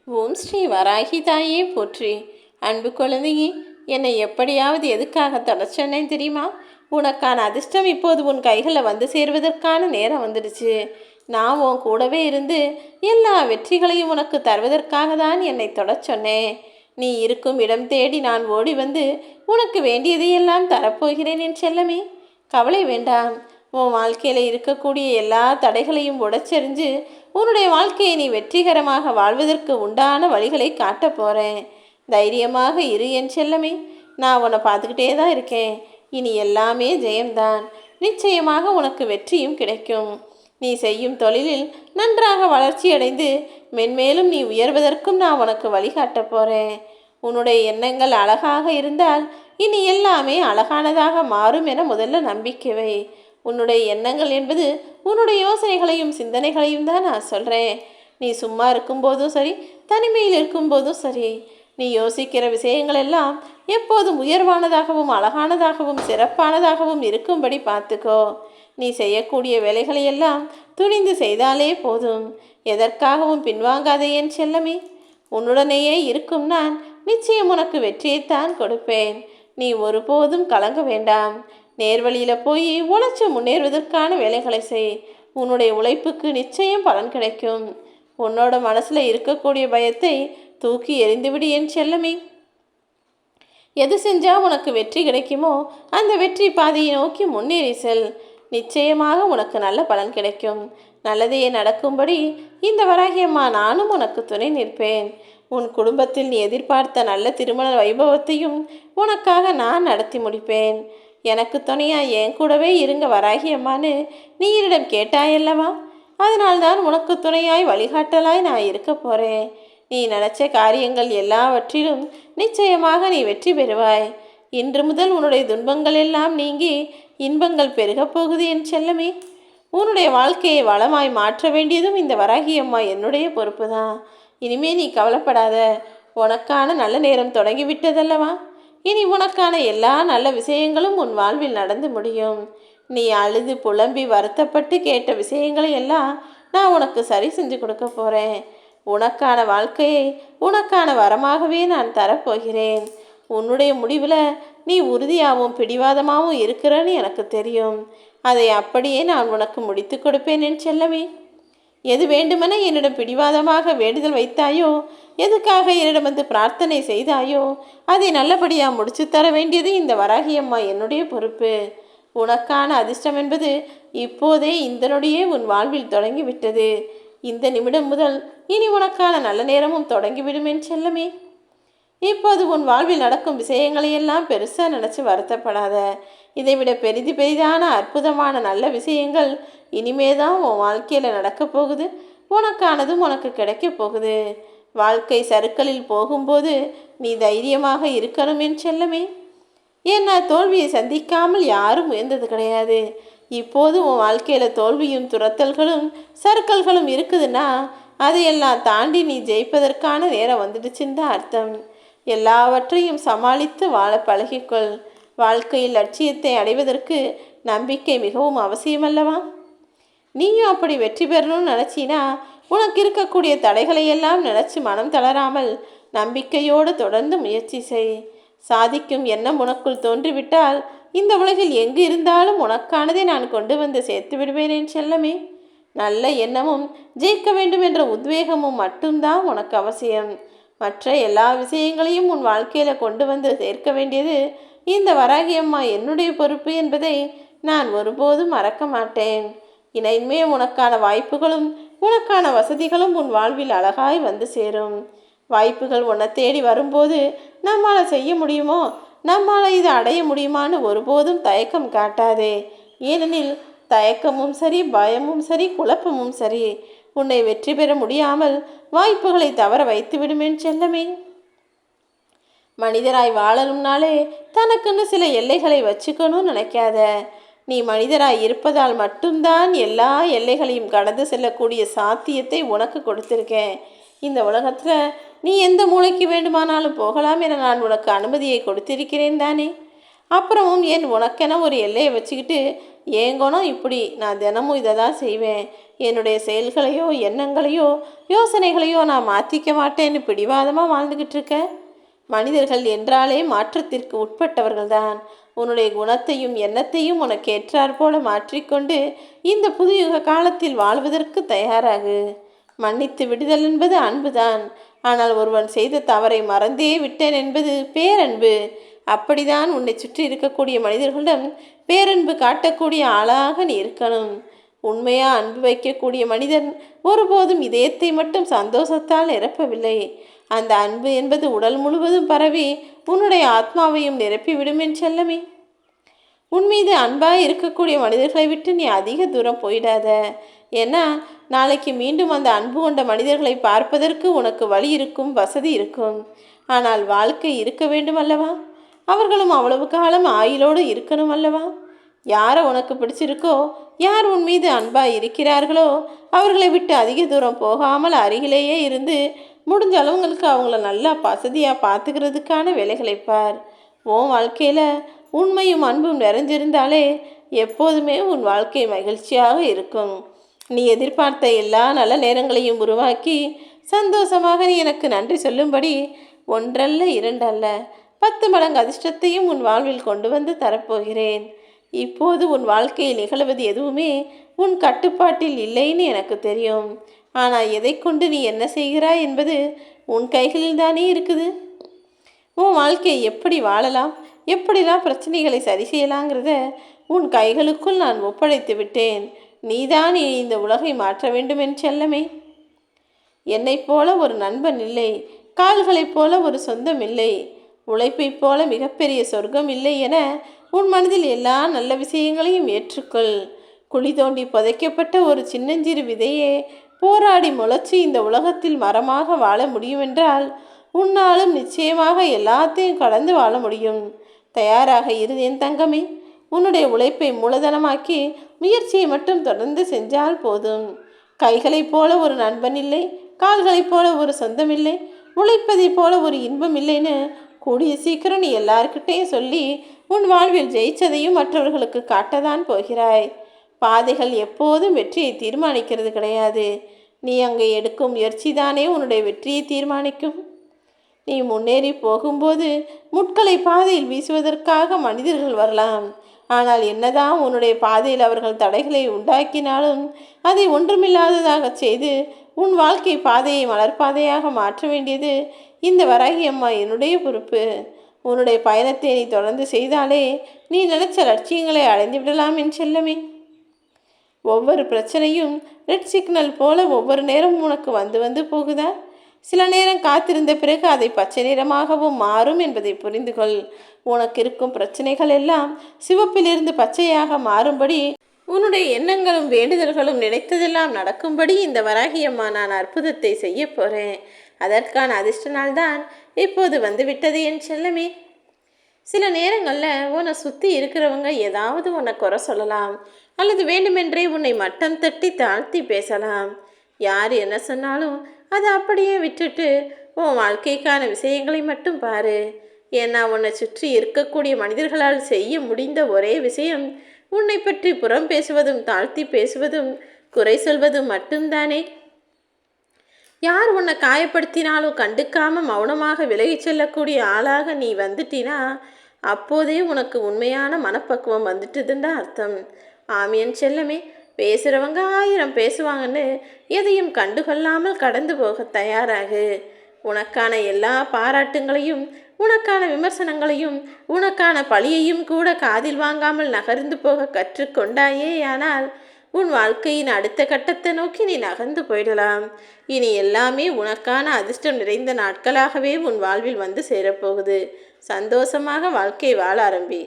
ஓம் ஸ்ரீ வராகி தாயே போற்றி. அன்பு குழந்தையே, என்னை எப்படியாவது எதுக்காக தொலைச்சொன்னேன் தெரியுமா? உனக்கான அதிர்ஷ்டம் இப்போது உன் கைகளில் வந்து சேருவதற்கான நேரம் வந்துடுச்சு. நான் உன் கூடவே இருந்து எல்லா வெற்றிகளையும் உனக்கு தருவதற்காக தான் என்னை தொலைச்சொன்னேன். நீ இருக்கும் இடம் தேடி நான் ஓடி வந்து உனக்கு வேண்டியதையெல்லாம் தரப்போகிறேன் என் செல்லமே. கவலை வேண்டாம். உன் வாழ்க்கையில் இருக்கக்கூடிய எல்லா தடைகளையும் உடைச்செறிஞ்சு உன்னுடைய வாழ்க்கையை நீ வெற்றிகரமாக வாழ்வதற்கு உண்டான வழிகளை காட்டப் போகிறேன். தைரியமாக இரு என் செல்லமே. நான் உன்னை பார்த்துக்கிட்டே தான் இருக்கேன். இனி எல்லாமே ஜெயம்தான். நிச்சயமாக உனக்கு வெற்றியும் கிடைக்கும். நீ செய்யும் தொழிலில் நன்றாக வளர்ச்சி அடைந்து மென்மேலும் நீ உயர்வதற்கும் நான் உனக்கு வழிகாட்டப் போகிறேன். உன்னுடைய எண்ணங்கள் அழகாக இருந்தால் இனி எல்லாமே அழகானதாக மாறும் என முதல்ல நம்பிக்கை வை. உன்னுடைய எண்ணங்கள் என்பது உன்னுடைய யோசனைகளையும் சிந்தனைகளையும் தான் நான் சொல்கிறேன். நீ சும்மா இருக்கும்போதும் சரி, தனிமையில் இருக்கும்போதும் சரி, நீ யோசிக்கிற விஷயங்கள் எல்லாம் எப்போதும் உயர்வானதாகவும் அழகானதாகவும் சிறப்பானதாகவும் இருக்கும்படி பார்த்துக்கோ. நீ செய்யக்கூடிய வேலைகளை எல்லாம் துணிந்து செய்தாலே போதும். எதற்காகவும் பின்வாங்காதே என் செல்லமே. உன்னுடனேயே இருக்கும் நான் நிச்சயம் உனக்கு வெற்றியைத்தான் கொடுப்பேன். நீ ஒருபோதும் கலங்க வேண்டாம். நேர்வழியில் போய் உழைச்சி முன்னேறுவதற்கான வேலைகளை செய். உன்னுடைய உழைப்புக்கு நிச்சயம் பலன் கிடைக்கும். உன்னோட மனசில் இருக்கக்கூடிய பயத்தை தூக்கி எறிந்துவிடு என் செல்லமே. எது செஞ்சால் உனக்கு வெற்றி கிடைக்குமோ அந்த வெற்றி பாதையை நோக்கி முன்னேறி செல். நிச்சயமாக உனக்கு நல்ல பலன் கிடைக்கும். நல்லதையே நடக்கும்படி இந்த வராகியம்மா நானும் உனக்கு துணை நிற்பேன். உன் குடும்பத்தில் நீ எதிர்பார்த்த நல்ல திருமண வைபவத்தையும் உனக்காக நான் நடத்தி முடிப்பேன். எனக்கு துணையா என் கூடவே இருங்க வராகியம்மான்னு நீ என்னிடம் கேட்டாயல்லவா? அதனால்தான் உனக்கு துணையாய் வழிகாட்டலாய் நான் இருக்க போகிறேன். நீ நினச்ச காரியங்கள் எல்லாவற்றிலும் நிச்சயமாக நீ வெற்றி பெறுவாய். இன்று முதல் உன்னுடைய துன்பங்கள் எல்லாம் நீங்கி இன்பங்கள் பெருகப் போகுது என் செல்லமே. உன்னுடைய வாழ்க்கையை வளமாய் மாற்ற வேண்டியதும் இந்த வராகியம்மா என்னுடைய பொறுப்பு தான். இனிமே நீ கவலைப்படாத. உனக்கான நல்ல நேரம் தொடங்கிவிட்டதல்லவா? இனி உனக்கான எல்லா நல்ல விஷயங்களும் உன் வாழ்வில் நடந்து முடியும். நீ அழுது புலம்பி வருத்தப்பட்டு கேட்ட விஷயங்களை எல்லாம் நான் உனக்கு சரி செஞ்சு கொடுக்க போகிறேன். உனக்கான வாழ்க்கையை உனக்கான வரமாகவே நான் தரப்போகிறேன். உன்னுடைய முடிவில் நீ உறுதியாகவும் பிடிவாதமாகவும் இருக்கிறன்னு எனக்கு தெரியும். அதை அப்படியே நான் உனக்கு முடித்து கொடுப்பேன் என் செல்லமே. எது வேண்டுமென என்னிடம் பிடிவாதமாக வேண்டுதல் வைத்தாயோ, எதுக்காக என்னிடம் வந்து பிரார்த்தனை செய்தாயோ, அதை நல்லபடியாக முடிச்சு தர வேண்டியது இந்த வராகியம்மா என்னுடைய பொறுப்பு. உனக்கான அதிர்ஷ்டம் என்பது இப்போதே இந்த நொடியே உன் வாழ்வில் தொடங்கிவிட்டது. இந்த நிமிடம் முதல் இனி உனக்கான நல்ல நேரமும் தொடங்கிவிடும் என் செல்லமே. இப்போது உன் வாழ்வில் நடக்கும் விஷயங்களையெல்லாம் பெருசாக நினச்சி வருத்தப்படாத. இதைவிட பெரிதான அற்புதமான நல்ல விஷயங்கள் இனிமேதான் உன் வாழ்க்கையில் நடக்க போகுது. உனக்கானதும் உனக்கு கிடைக்க போகுது. வாழ்க்கை சறுக்கலில் போகும்போது நீ தைரியமாக இருக்கணும் என் செல்லமே. ஏன்னா தோல்வியை சந்திக்காமல் யாரும் உயர்ந்தது கிடையாது. இப்போது உன் வாழ்க்கையில் தோல்வியும் துரத்தல்களும் சறுக்கல்களும் இருக்குதுன்னா அதையெல்லாம் தாண்டி நீ ஜெயிப்பதற்கான நேரம் வந்துடுச்சுன்னு தான் அர்த்தம். எல்லாவற்றையும் சமாளித்து வாழ பழகிக்கொள். வாழ்க்கையில் லட்சியத்தை அடைவதற்கு நம்பிக்கை மிகவும் அவசியமல்லவா? நீயும் அப்படி வெற்றி பெறணும்னு நினச்சினா உனக்கு இருக்கக்கூடிய தடைகளையெல்லாம் நினச்சி மனம் தளராமல் நம்பிக்கையோடு தொடர்ந்து முயற்சி செய். சாதிக்கும் எண்ணம் உனக்குள் தோன்றிவிட்டால் இந்த உலகில் எங்கு இருந்தாலும் உனக்கானதை நான் கொண்டு வந்து சேர்த்து விடுவேன் என் செல்லமே. நல்ல எண்ணமும் ஜெயிக்க வேண்டும் என்ற உத்வேகமும் மட்டும்தான் உனக்கு அவசியம். மற்ற எல்லா விஷயங்களையும் உன் வாழ்க்கையில் கொண்டு வந்து சேர்க்க வேண்டியது இந்த வராகியம்மா என்னுடைய பொறுப்பு என்பதை நான் ஒருபோதும் மறக்க மாட்டேன். இனிமே உனக்கான வாய்ப்புகளும் உனக்கான வசதிகளும் உன் வாழ்வில் அழகாய் வந்து சேரும். வாய்ப்புகள் உன்னை தேடி வரும்போது நம்மால் செய்ய முடியுமோ, நம்மால் இதை அடைய முடியுமான்னு ஒருபோதும் தயக்கம் காட்டாதே. ஏனெனில் தயக்கமும் சரி, பயமும் சரி, குழப்பமும் சரி உன்னை வெற்றி பெற முடியாமல் வாய்ப்புகளை தவற வைத்து விடுமேன் செல்லமே. மனிதராய் வாழணும்னாலே தனக்குன்னு சில எல்லைகளை வச்சுக்கணும்னு நினைக்காத. நீ மனிதராய் இருப்பதால் மட்டும்தான் எல்லா எல்லைகளையும் கடந்து செல்லக்கூடிய சாத்தியத்தை உனக்கு கொடுத்துருக்கேன். இந்த உலகத்தில் நீ எந்த மூளைக்கு வேண்டுமானாலும் போகலாம் என நான் உனக்கு அனுமதியை கொடுத்திருக்கிறேன் தானே. அப்புறமும் ஏன் உனக்கென ஒரு எல்லையை வச்சுக்கிட்டு என் குணம் இப்படி, நான் தினமும் இதை தான் செய்வேன், என்னுடைய செயல்களையோ எண்ணங்களையோ யோசனைகளையோ நான் மாற்றிக்க மாட்டேன்னு பிடிவாதமாக வாழ்ந்துக்கிட்டு இருக்க. மனிதர்கள் என்றாலே மாற்றத்திற்கு உட்பட்டவர்கள்தான். உன்னுடைய குணத்தையும் எண்ணத்தையும் உனக்கு ஏற்றாற் போல மாற்றிக்கொண்டு இந்த புதுயுக காலத்தில் வாழ்வதற்கு தயாராகு. மன்னித்து விடுதல் என்பது அன்புதான். ஆனால் ஒருவன் செய்த தவறை மறந்தே விட்டேன் என்பது பேரன்பு. அப்படிதான் உன்னை சுற்றி இருக்கக்கூடிய மனிதர்களிடம் பேரன்பு காட்டக்கூடிய ஆளாக நீ இருக்கணும். உண்மையா அன்பு வைக்கக்கூடிய மனிதன் ஒருபோதும் இதயத்தை மட்டும் சந்தோஷத்தால் நிரப்பவில்லை. அந்த அன்பு என்பது உடல் முழுவதும் பரவி உன்னுடைய ஆத்மாவையும் நிரப்பிவிடும் என் செல்லமே. உன் மீது அன்பாக இருக்கக்கூடிய மனிதர்களை விட்டு நீ அதிக தூரம் போயிடாத. ஏன்னா நாளைக்கு மீண்டும் அந்த அன்பு கொண்ட மனிதர்களை பார்ப்பதற்கு உனக்கு வழி இருக்கும், வசதி இருக்கும். ஆனால் வாழ்க்கை இருக்க வேண்டும் அல்லவா? அவர்களும் அவ்வளவு காலம் ஆயுளோடு இருக்கணும் அல்லவா? யாரை உனக்கு பிடிச்சிருக்கோ, யார் உன் மீது அன்பாக இருக்கிறார்களோ அவர்களை விட்டு அதிக தூரம் போகாமல் அருகிலேயே இருந்து முடிஞ்ச அளவுங்களுக்கு அவங்கள நல்லா வசதியாக பார்த்துக்கிறதுக்கான வேலைகளை பார். உன் வாழ்க்கையில் உண்மையும் அன்பும் நிறைஞ்சிருந்தாலே எப்போதுமே உன் வாழ்க்கை மகிழ்ச்சியாக இருக்கும். நீ எதிர்பார்த்த எல்லா நல்ல நேரங்களையும் உருவாக்கி சந்தோஷமாக நீ எனக்கு நன்றி சொல்லும்படி ஒன்றல்ல இரண்டல்ல 10 மடங்கு அதிர்ஷ்டத்தையும் உன் வாழ்வில் கொண்டு வந்து தரப்போகிறேன். இப்போது உன் வாழ்க்கையில் நிகழ்வது எதுவுமே உன் கட்டுப்பாட்டில் இல்லைன்னு எனக்கு தெரியும். ஆனால் எதை கொண்டு நீ என்ன செய்கிறாய் என்பது உன் கைகளில் தானே இருக்குது. உன் வாழ்க்கையை எப்படி வாழலாம், எப்படிலாம் பிரச்சனைகளை சரி செய்யலாங்கிறத உன் கைகளுக்குள் நான் ஒப்படைத்து விட்டேன். நீதான் நீ இந்த உலகை மாற்ற வேண்டும் என் செல்லமே. என்னைப் போல ஒரு நண்பன் இல்லை, கால்களைப் போல ஒரு சொந்தம் இல்லை, உழைப்பைப் போல மிகப்பெரிய சொர்க்கம் இல்லை என உன் மனதில் எல்லா நல்ல விஷயங்களையும் ஏற்றுக்கொள். குழி தோண்டி புதைக்கப்பட்ட ஒரு சின்னஞ்சிறு விதையே போராடி முளைச்சி இந்த உலகத்தில் மரமாக வாழ முடியுமென்றால் உன்னாலும் நிச்சயமாக எல்லாத்தையும் கடந்து வாழ முடியும். தயாராக இரு என் தங்கமே. உன்னுடைய உழைப்பை மூலதனமாக்கி முயற்சியை மட்டும் தொடர்ந்து செஞ்சால் போதும். கைகளைப் போல ஒரு நண்பன் இல்லை, கால்களைப் போல ஒரு சொந்தம் இல்லை, உழைப்பதைப் போல ஒரு இன்பம் இல்லைன்னு கூடிய சீக்கிரம் நீ எல்லார்கிட்டையும் சொல்லி உன் வாழ்வில் ஜெயிச்சதையும் மற்றவர்களுக்கு காட்டதான் போகிறாய். பாதைகள் எப்போதும் வெற்றியை தீர்மானிக்கிறது கிடையாது. நீ அங்கே எடுக்கும் முயற்சி தானே உன்னுடைய வெற்றியை தீர்மானிக்கும். நீ முன்னேறி போகும்போது முட்களை பாதையில் வீசுவதற்காக மனிதர்கள் வரலாம். ஆனால் என்னதான் உன்னுடைய பாதையில் அவர்கள் தடைகளை உண்டாக்கினாலும் அதை ஒன்றுமில்லாததாக செய்து உன் வாழ்க்கை பாதையை மலர்பாதையாக மாற்ற வேண்டியது இந்த வராகி அம்மா என்னுடைய பொறுப்பு. உன்னுடைய பயணத்தை நீ தொடர்ந்து செய்தாலே நீ நினைச்ச லட்சியங்களை அடைந்து விடலாம் என் செல்லமே. ஒவ்வொரு பிரச்சனையும் ரெட் சிக்னல் போல ஒவ்வொரு நேரமும் உனக்கு வந்து வந்து போகுதா? சில நேரம் காத்திருந்த பிறகு அதை பச்சை நிறமாகவும் மாறும் என்பதை புரிந்து கொள். உனக்கு இருக்கும் பிரச்சனைகள் எல்லாம் சிவப்பிலிருந்து பச்சையாக மாறும்படி உன்னுடைய எண்ணங்களும் வேண்டுதல்களும் நினைத்ததெல்லாம் நடக்கும்படி இந்த வராகியம்மா நான் அற்புதத்தை செய்ய போகிறேன். அதற்கான அதிர்ஷ்ட நாள் தான் இப்போது வந்துவிட்டது என் செல்லமே. சில நேரங்களில் உன்னை சுற்றி இருக்கிறவங்க ஏதாவது உன்னை குறை சொல்லலாம், அல்லது வேண்டுமென்றே உன்னை மட்டம் தட்டி தாழ்த்தி பேசலாம். யார் என்ன சொன்னாலும் அதை அப்படியே விட்டுட்டு உன் வாழ்க்கைக்கான விஷயங்களை மட்டும் பாரு. ஏன்னா உன்னை சுற்றி இருக்கக்கூடிய மனிதர்களால் செய்ய முடிந்த ஒரே விஷயம் உன்னை பற்றி புறம் பேசுவதும் தாழ்த்தி பேசுவதும் குறை சொல்வதும் மட்டும்தானே. யார் உன்னை காயப்படுத்தினாலும் கண்டுக்காம மௌனமாக விலகி செல்லக்கூடிய ஆளாக நீ வந்துட்டினா அப்போதே உனக்கு உண்மையான மனப்பக்குவம் வந்துட்டுதுன்னா அர்த்தம். ஆமியன் செல்லமே. பேசுகிறவங்க 1000 பேசுவாங்கன்னு எதையும் கண்டுகொள்ளாமல் கடந்து போக தயாராகு. உனக்கான எல்லா பாராட்டுங்களையும் உனக்கான விமர்சனங்களையும் உனக்கான பழியையும் கூட காதில் வாங்காமல் நகர்ந்து போக கற்றுக்கொண்டாயே. ஆனால் உன் வாழ்க்கையின் அடுத்த கட்டத்தை நோக்கி நீ நகர்ந்து போயிடலாம். இனி எல்லாமே உனக்கான அதிர்ஷ்டம் நிறைந்த நாட்களாகவே உன் வாழ்வில் வந்து சேரப்போகுது. சந்தோஷமாக வாழ்க்கை வாழ ஆரம்பி.